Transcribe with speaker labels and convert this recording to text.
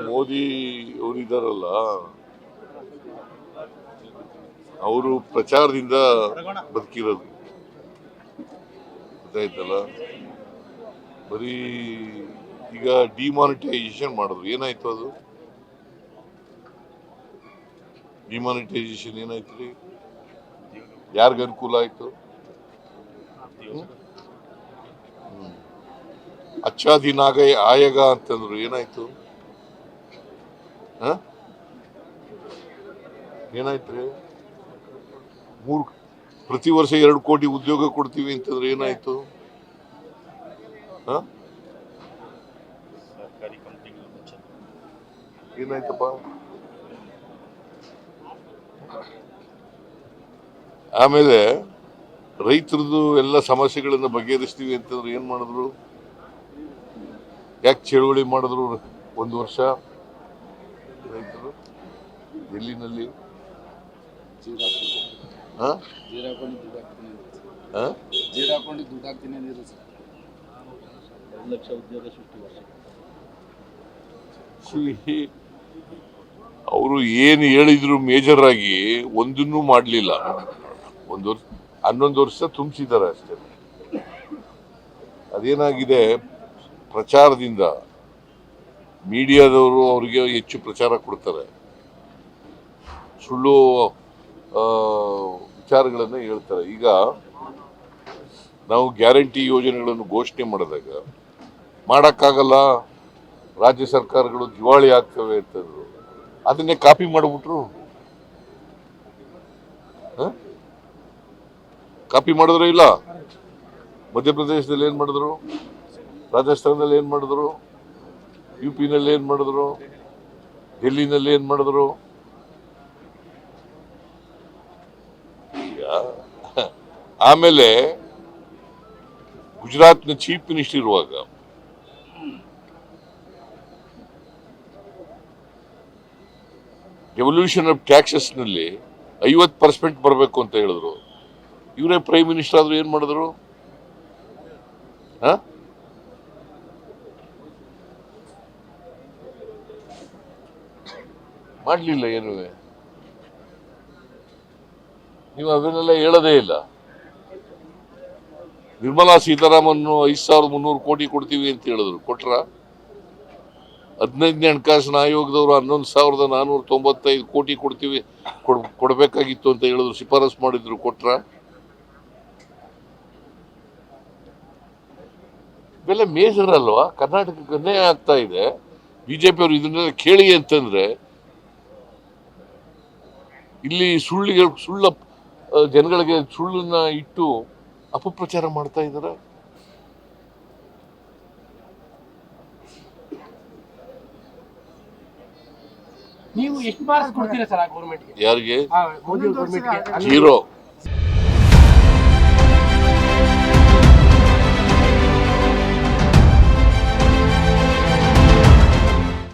Speaker 1: ಮೋದಿ ಅವರಿದ್ದಾರಲ್ಲ, ಅವರು ಪ್ರಚಾರದಿಂದ ಬದುಕಿರೋದು ಗೊತ್ತಾಯ್ತಲ್ಲ. ಬರೀ ಈಗ ಡಿಮಾನಿಟೈಸೇಷನ್ ಮಾಡಿದ್ರು, ಏನಾಯ್ತು ಅದು? ಡಿಮಾನಿಟೈಸೇಷನ್ ಏನಾಯ್ತು ರೀ? ಯಾರಿಗ ಅನುಕೂಲ ಆಯ್ತು? ಅಚ್ಚಾ ದಿನ ಆಯಗ ಅಂತಂದ್ರು, ಏನಾಯ್ತು? ಏನಾಯ್ತು? ಪ್ರತಿ ವರ್ಷ 2 ಕೋಟಿ ಉದ್ಯೋಗ ಕೊಡ್ತೀವಿ ಅಂತಂದ್ರೆ ಏನಾಯ್ತು? ಏನಾಯ್ತಪ್ಪ? ಆಮೇಲೆ ರೈತರದ್ದು ಎಲ್ಲ ಸಮಸ್ಯೆಗಳನ್ನ ಬಗೆಹರಿಸ್ತೀವಿ ಅಂತಂದ್ರೆ ಏನ್ ಮಾಡಿದ್ರು? ಯಾಕೆ ಚಳುವಳಿ ಮಾಡಿದ್ರು 1 ವರ್ಷ ರೈತರು? ಎಲ್ಲಿನಲ್ಲಿ? ಅವರು ಏನು ಹೇಳಿದ್ರು ಮೇಜರ್ ಆಗಿ ಒಂದನ್ನು ಮಾಡಲಿಲ್ಲ. 11 ವರ್ಷ ತುಂಬಿಸಿದ್ದಾರೆ ಅಷ್ಟೇ. ಅದೇನಾಗಿದೆ, ಪ್ರಚಾರದಿಂದ ಮೀಡಿಯಾದವರು ಅವರಿಗೆ ಹೆಚ್ಚು ಪ್ರಚಾರ ಕೊಡ್ತಾರೆ, ಸುಳ್ಳು ವಿಚಾರಗಳನ್ನ ಹೇಳ್ತಾರೆ. ಈಗ ನಾವು ಗ್ಯಾರಂಟಿ ಯೋಜನೆಗಳನ್ನು ಘೋಷಣೆ ಮಾಡಿದಾಗ ಮಾಡಕ್ಕಾಗಲ್ಲ, ರಾಜ್ಯ ಸರ್ಕಾರಗಳು ದಿವಾಳಿ ಆಗ್ತವೆ ಅಂತಂದ್ರು, ಅದನ್ನೇ ಕಾಪಿ ಮಾಡಿಬಿಟ್ರು. ಕಾಪಿ ಮಾಡಿದ್ರು ಇಲ್ಲ? ಮಧ್ಯಪ್ರದೇಶದಲ್ಲಿ ಏನ್ ಮಾಡಿದ್ರು, ರಾಜಸ್ಥಾನದಲ್ಲಿ ಏನ್ ಮಾಡಿದ್ರು, UP ನಲ್ಲಿ ಏನ್ ಮಾಡಿದ್ರು, ಡೆಲ್ಲಿನಲ್ಲಿ ಏನ್ ಮಾಡಿದ್ರು? ಆಮೇಲೆ ಗುಜರಾತ್ನ ಚೀಫ್ ಮಿನಿಸ್ಟರ್ ಇರುವಾಗ ಡೆವಲ್ಯೂಷನ್ ಆಫ್ ಟ್ಯಾಕ್ಸಸ್ ನಲ್ಲಿ 50% ಬರಬೇಕು ಅಂತ ಹೇಳಿದ್ರು. ಇವರೇ ಪ್ರೈಮ್ ಮಿನಿಸ್ಟರ್ ಆದ್ರೂ ಏನ್ ಮಾಡಿದ್ರು? ಮಾಡ್ಲಿಲ್ಲ. ಏನು ನೀವು ಅದನ್ನೆಲ್ಲ ಹೇಳೋದೇ ಇಲ್ಲ. ನಿರ್ಮಲಾ ಸೀತಾರಾಮನ್ 5,300 ಕೋಟಿ ಕೊಡ್ತೀವಿ ಅಂತ ಹೇಳಿದ್ರು, ಕೊಟ್ರ? 15ನೇ ಹಣಕಾಸಿನ ಆಯೋಗದವರು 11,495 ಕೋಟಿ ಕೊಡಬೇಕಾಗಿತ್ತು ಅಂತ ಹೇಳಿದ್ರು, ಶಿಫಾರಸು ಮಾಡಿದ್ರು, ಕೊಟ್ರ? ಇವೆಲ್ಲ ಮೇಜರ್ ಅಲ್ವಾ? ಕರ್ನಾಟಕಕ್ಕೆ ಅನ್ಯಾಯ ಆಗ್ತಾ ಇದೆ. ಬಿಜೆಪಿ ಅವರು ಇದನ್ನೆಲ್ಲ ಕೇಳಿ ಅಂತಂದ್ರೆ ಇಲ್ಲಿ ಸುಳ್ಳ ಜನಗಳಿಗೆ ಸುಳ್ಳನ್ನ ಇಟ್ಟು ಅಪಪ್ರಚಾರ ಮಾಡ್ತಾ ಇದ್ದಾರೆ.
Speaker 2: ನೀವು ಎಷ್ಟು ಮಾರ್ಕ್ಸ್ ಕೊಡ್ತೀರಾ ಸರ್ ಗೌರ್ಮೆಂಟ್ಗೆ?
Speaker 1: ಯಾರಿಗೆ?
Speaker 2: ಮೋದಿ ಗೌರ್ಮೆಂಟ್ಗೆ
Speaker 1: 0.